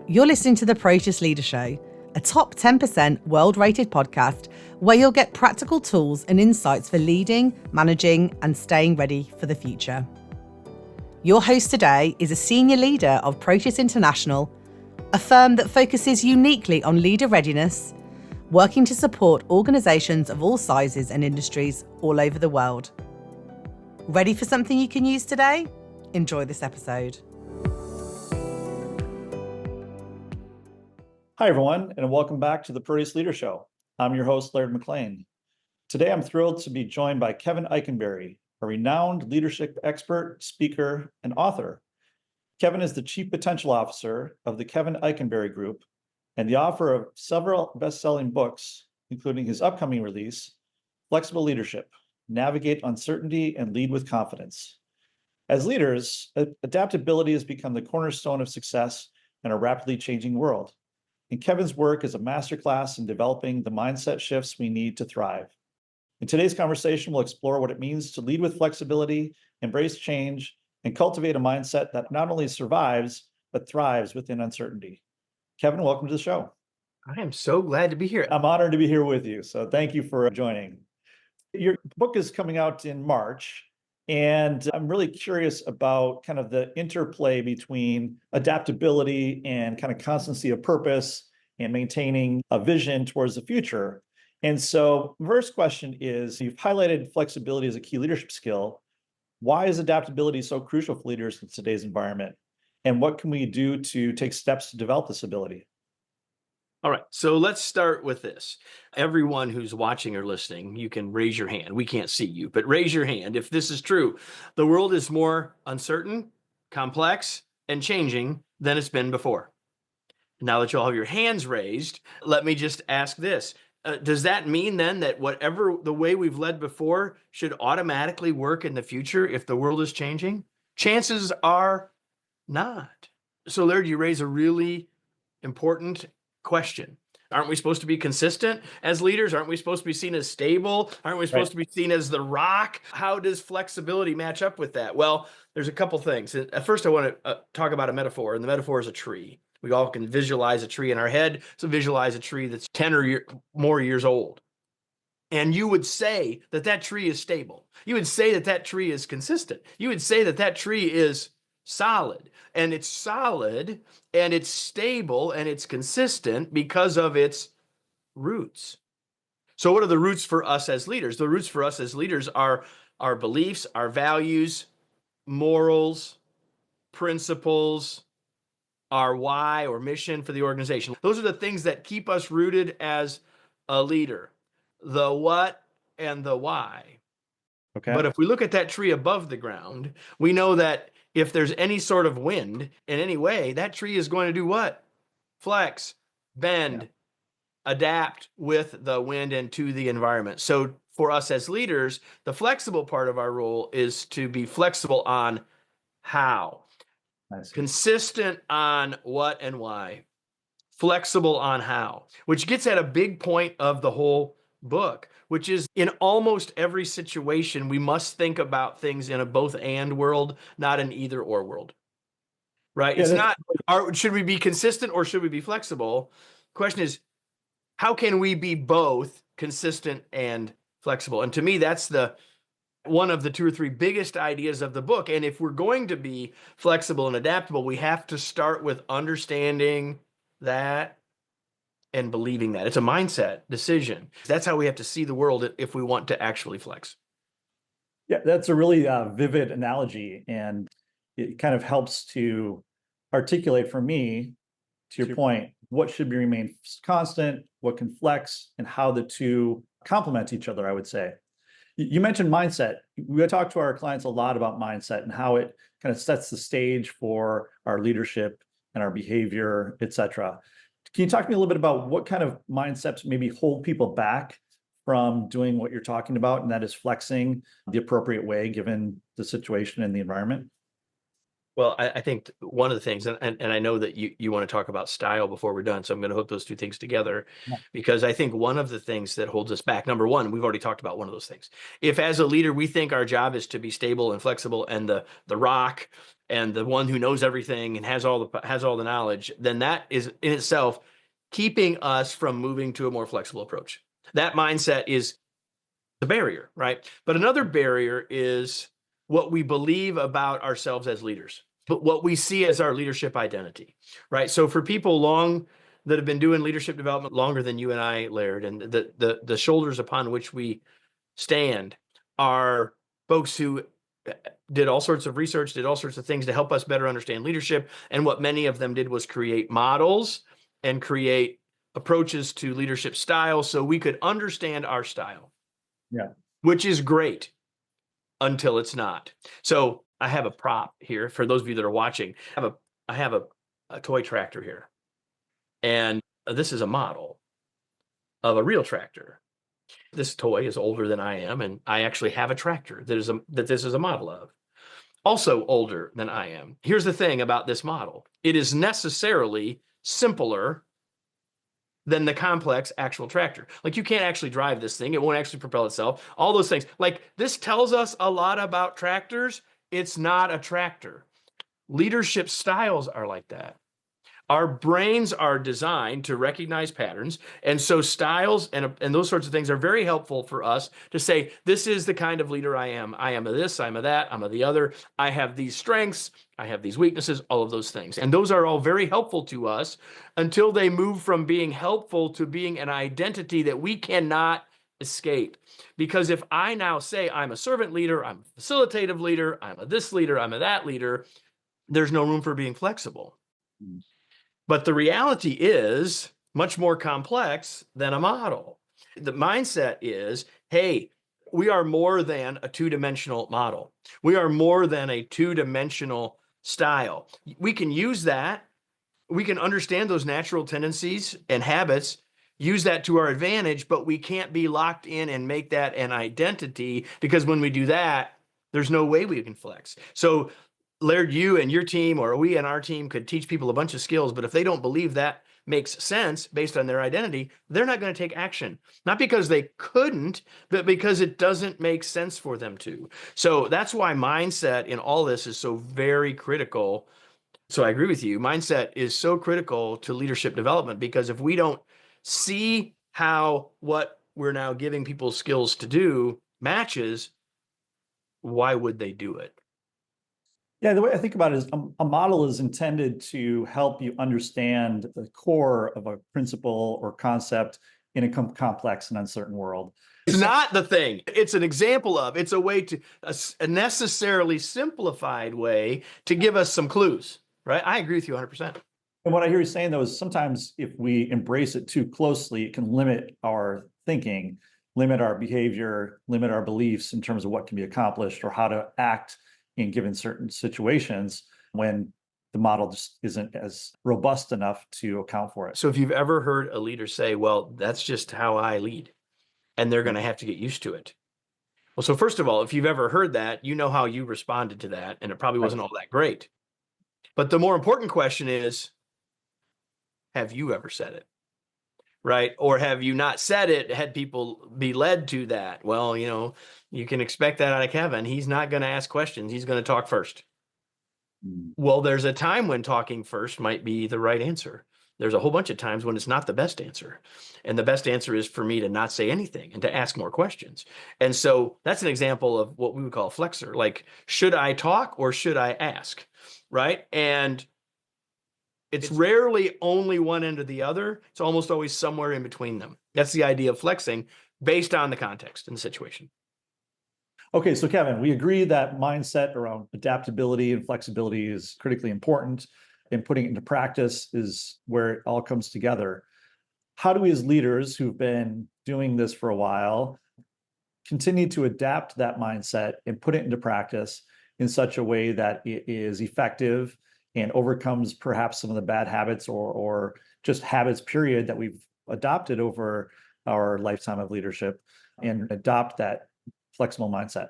You're listening to the Proteus Leader Show, a top 10% world-rated podcast where you'll get practical tools and insights for leading, managing, and staying ready for the future. Your host today is a senior leader of Proteus International, a firm that focuses uniquely on leader readiness, working to support organisations of all sizes and industries all over the world. Ready for something you can use today? Enjoy this episode. Hi, everyone, and welcome back to the Proteus Leader Show. I'm your host, Laird McLean. Today, I'm thrilled to be joined by Kevin Eikenberry, a renowned leadership expert, speaker, and author. Kevin is the Chief Potential Officer of the Kevin Eikenberry Group and the author of several best-selling books, including his upcoming release, Flexible Leadership: Navigate Uncertainty and Lead with Confidence. As leaders, adaptability has become the cornerstone of success in a rapidly changing world. And Kevin's work is a masterclass in developing the mindset shifts we need to thrive. In today's conversation, we'll explore what it means to lead with flexibility, embrace change, and cultivate a mindset that not only survives, but thrives within uncertainty. Kevin, welcome to the show. I am so glad to be here. I'm honored to be here with you. So thank you for joining. Your book is coming out in March, and I'm really curious about kind of the interplay between adaptability and kind of constancy of purpose and maintaining a vision towards the future. And so first question is, you've highlighted flexibility as a key leadership skill. Why is adaptability so crucial for leaders in today's environment? And what can we do to take steps to develop this ability? All right, so let's start with this. Everyone who's watching or listening, you can raise your hand. We can't see you, but raise your hand if this is true. The world is more uncertain, complex, and changing than it's been before. Now that you all have your hands raised, let me just ask this. Does that mean then that whatever the way we've led before should automatically work in the future if the world is changing? Chances are not. So Laird, you raise a really important question. Aren't we supposed to be consistent as leaders? Aren't we supposed to be seen as stable? Aren't we supposed to be seen as the rock? How does flexibility match up with that? Well, there's a couple things. At first, I want to talk about a metaphor, and the metaphor is a tree. We all can visualize a tree in our head. So visualize a tree that's 10 or more years old. And you would say that that tree is stable. You would say that that tree is consistent. You would say that that tree is solid. And it's solid and it's stable and it's consistent because of its roots. So what are the roots for us as leaders? The roots for us as leaders are our beliefs, our values, morals, principles, our why or mission for the organization. Those are the things that keep us rooted as a leader, the what and the why. Okay. But if we look at that tree above the ground, we know that if there's any sort of wind in any way, that tree is going to do what? Flex, bend, adapt with the wind and to the environment. So for us as leaders, the flexible part of our role is to be flexible on how. Consistent on what and why, flexible on how, which gets at a big point of the whole book, which is in almost every situation, we must think about things in a both and world, not an either or world, right? It's not, should we be consistent or should we be flexible? Question is, how can we be both consistent and flexible? And to me, that's one of the two or three biggest ideas of the book. And if we're going to be flexible and adaptable, we have to start with understanding that and believing that. It's a mindset decision. That's how we have to see the world if we want to actually flex. Yeah, that's a really vivid analogy. And it kind of helps to articulate for me, to your point, what should remain constant, what can flex, and how the two complement each other, I would say. You mentioned mindset. We talk to our clients a lot about mindset and how it kind of sets the stage for our leadership and our behavior, et cetera. Can you talk to me a little bit about what kind of mindsets maybe hold people back from doing what you're talking about, and that is flexing the appropriate way given the situation and the environment? Well, I think one of the things, and I know that you want to talk about style before we're done, so I'm going to hook those two things together, Yeah. because I think one of the things that holds us back, number one, we've already talked about one of those things. If as a leader we think our job is to be stable and flexible and the rock and the one who knows everything and has all the knowledge, then that is in itself keeping us from moving to a more flexible approach. That mindset is the barrier, right? But another barrier is what we believe about ourselves as leaders, but what we see as our leadership identity, right? So for people that have been doing leadership development longer than you and I, Laird, and the shoulders upon which we stand are folks who did all sorts of research, did all sorts of things to help us better understand leadership. And what many of them did was create models and create approaches to leadership style so we could understand our style. Yeah. Which is great until it's not. So I have a prop here for those of you that are watching. I have a toy tractor here, and this is a model of a real tractor. This toy is older than I am, and I actually have a tractor that this is a model of. Also older than I am. Here's the thing about this model. It is necessarily simpler than the complex actual tractor. Like, you can't actually drive this thing. It won't actually propel itself. All those things. Like, this tells us a lot about tractors. It's not a tractor. Leadership styles are like that. Our brains are designed to recognize patterns. And so styles and those sorts of things are very helpful for us to say, this is the kind of leader I am. I am a this, I'm a that, I'm a the other. I have these strengths, I have these weaknesses, all of those things. And those are all very helpful to us until they move from being helpful to being an identity that we cannot escape. Because if I now say I'm a servant leader, I'm a facilitative leader, I'm a this leader, I'm a that leader, there's no room for being flexible. Mm. But the reality is much more complex than a model. The mindset is, hey, we are more than a two-dimensional model. We are more than a two-dimensional style. We can use that. We can understand those natural tendencies and habits, use that to our advantage, but we can't be locked in and make that an identity, because when we do that, there's no way we can flex. So Laird, you and your team, or we and our team, could teach people a bunch of skills, but if they don't believe that makes sense based on their identity, they're not going to take action. Not because they couldn't, but because it doesn't make sense for them to. So that's why mindset in all this is so very critical. So I agree with you. Mindset is so critical to leadership development, because if we don't see how what we're now giving people skills to do matches, why would they do it? Yeah, the way I think about it is a model is intended to help you understand the core of a principle or concept in a complex and uncertain world. It's not the thing. It's an example of, it's a way to, a necessarily simplified way to give us some clues, right? I agree with you 100%. And what I hear you saying, though, is sometimes if we embrace it too closely, it can limit our thinking, limit our behavior, limit our beliefs in terms of what can be accomplished or how to act in given certain situations when the model just isn't as robust enough to account for it. So if you've ever heard a leader say, well, that's just how I lead, and they're going to have to get used to it. Well, so first of all, if you've ever heard that, you know how you responded to that, and it probably wasn't all that great. But the more important question is, have you ever said it? Right? Or have you not said it, had people be led to that? Well, you can expect that out of Kevin. He's not going to ask questions. He's going to talk first. Well, there's a time when talking first might be the right answer. There's a whole bunch of times when it's not the best answer. And the best answer is for me to not say anything and to ask more questions. And so that's an example of what we would call a flexor. Like, should I talk or should I ask? Right? And it's rarely only one end or the other. It's almost always somewhere in between them. That's the idea of flexing based on the context and the situation. Okay, so Kevin, we agree that mindset around adaptability and flexibility is critically important, and putting it into practice is where it all comes together. How do we, as leaders who've been doing this for a while, continue to adapt that mindset and put it into practice in such a way that it is effective and overcomes perhaps some of the bad habits or just habits, period, that we've adopted over our lifetime of leadership, and adopt that flexible mindset?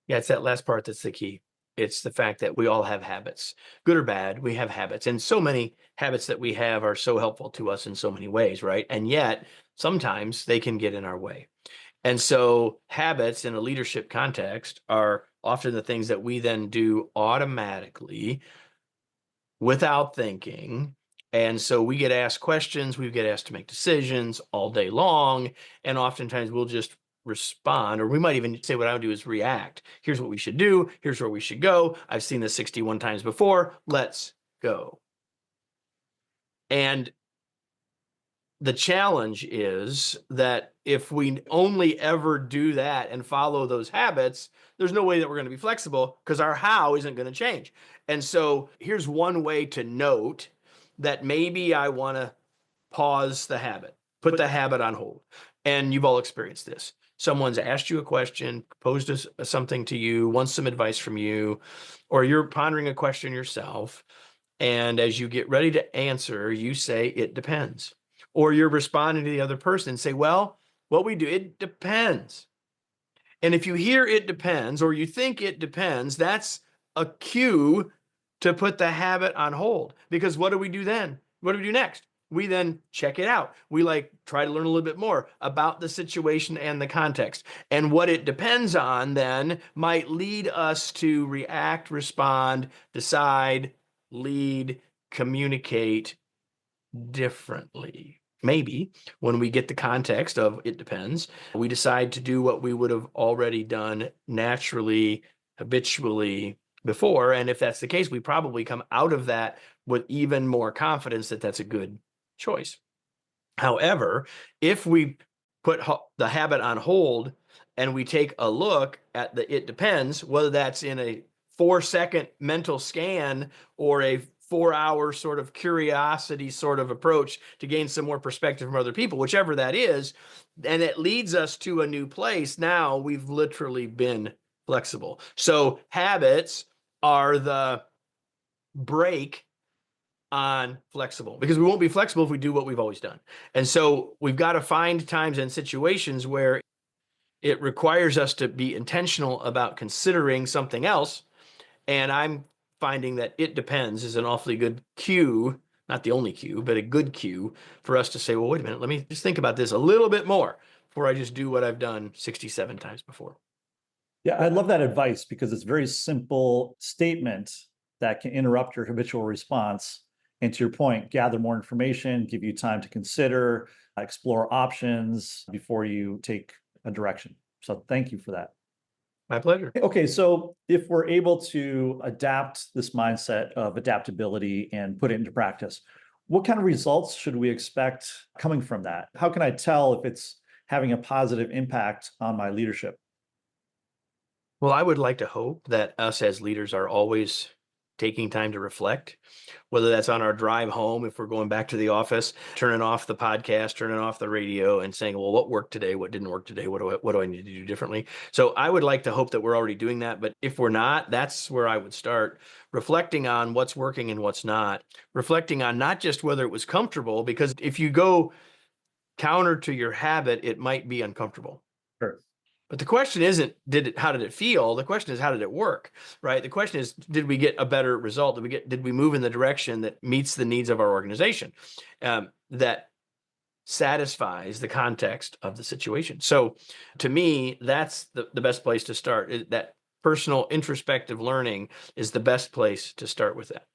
Yeah, it's that last part that's the key. It's the fact that we all have habits, good or bad. We have habits, and so many habits that we have are so helpful to us in so many ways, right? And yet sometimes they can get in our way. And so habits in a leadership context are often the things that we then do automatically without thinking. And so we get asked questions, we get asked to make decisions all day long. And oftentimes we'll just respond, or we might even say what I would do is react. Here's what we should do. Here's where we should go. I've seen this 61 times before. Let's go. And the challenge is that if we only ever do that and follow those habits, there's no way that we're going to be flexible because our how isn't going to change. And so here's one way to note that maybe I want to pause the habit, put the habit on hold. And you've all experienced this. Someone's asked you a question, posed something to you, wants some advice from you, or you're pondering a question yourself. And as you get ready to answer, you say, it depends. Or you're responding to the other person and say, well, what we do, it depends. And if you hear it depends, or you think it depends, that's a cue to put the habit on hold. Because what do we do then? What do we do next? We then check it out. We try to learn a little bit more about the situation and the context. And what it depends on then might lead us to react, respond, decide, lead, communicate differently. Maybe when we get the context of it depends, we decide to do what we would have already done naturally, habitually before. And if that's the case, we probably come out of that with even more confidence that that's a good choice. However, if we put the habit on hold and we take a look at the it depends, whether that's in a 4-second mental scan or a 4-hour sort of curiosity sort of approach to gain some more perspective from other people, whichever that is, and it leads us to a new place, now we've literally been flexible. So habits are the brake on flexible, because we won't be flexible if we do what we've always done. And so we've got to find times and situations where it requires us to be intentional about considering something else. And I'm finding that it depends is an awfully good cue, not the only cue, but a good cue for us to say, well, wait a minute, let me just think about this a little bit more before I just do what I've done 67 times before. Yeah, I love that advice because it's a very simple statement that can interrupt your habitual response. And to your point, gather more information, give you time to consider, explore options before you take a direction. So thank you for that. My pleasure. Okay, so if we're able to adapt this mindset of adaptability and put it into practice, what kind of results should we expect coming from that? How can I tell if it's having a positive impact on my leadership? Well, I would like to hope that us as leaders are always taking time to reflect, whether that's on our drive home, if we're going back to the office, turning off the podcast, turning off the radio and saying, well, what worked today? What didn't work today? What do I need to do differently? So I would like to hope that we're already doing that. But if we're not, that's where I would start reflecting on what's working and what's not, reflecting on not just whether it was comfortable, because if you go counter to your habit, it might be uncomfortable. Sure. But the question isn't, how did it feel? The question is, how did it work, right? The question is, did we get a better result? Did we move in the direction that meets the needs of our organization, that satisfies the context of the situation? So to me, that's the best place to start. That personal introspective learning is the best place to start with that.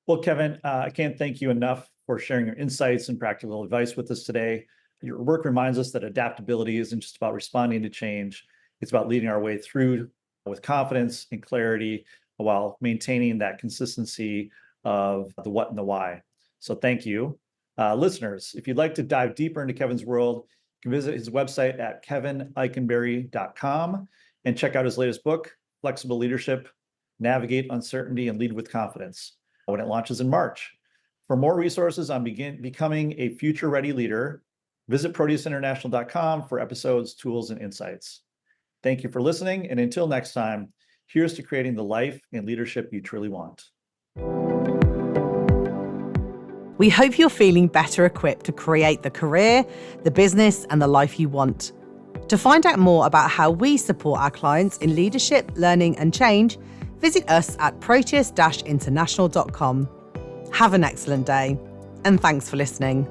Well, Kevin, I can't thank you enough for sharing your insights and practical advice with us today. Your work reminds us that adaptability isn't just about responding to change. It's about leading our way through with confidence and clarity while maintaining that consistency of the what and the why. So thank you. Listeners, if you'd like to dive deeper into Kevin's world, you can visit his website at kevineikenberry.com and check out his latest book, Flexible Leadership, Navigate Uncertainty and Lead with Confidence, when it launches in March. For more resources on becoming a future-ready leader, visit ProteusInternational.com for episodes, tools, and insights. Thank you for listening, and until next time, here's to creating the life and leadership you truly want. We hope you're feeling better equipped to create the career, the business, and the life you want. To find out more about how we support our clients in leadership, learning, and change, visit us at proteus-international.com. Have an excellent day, and thanks for listening.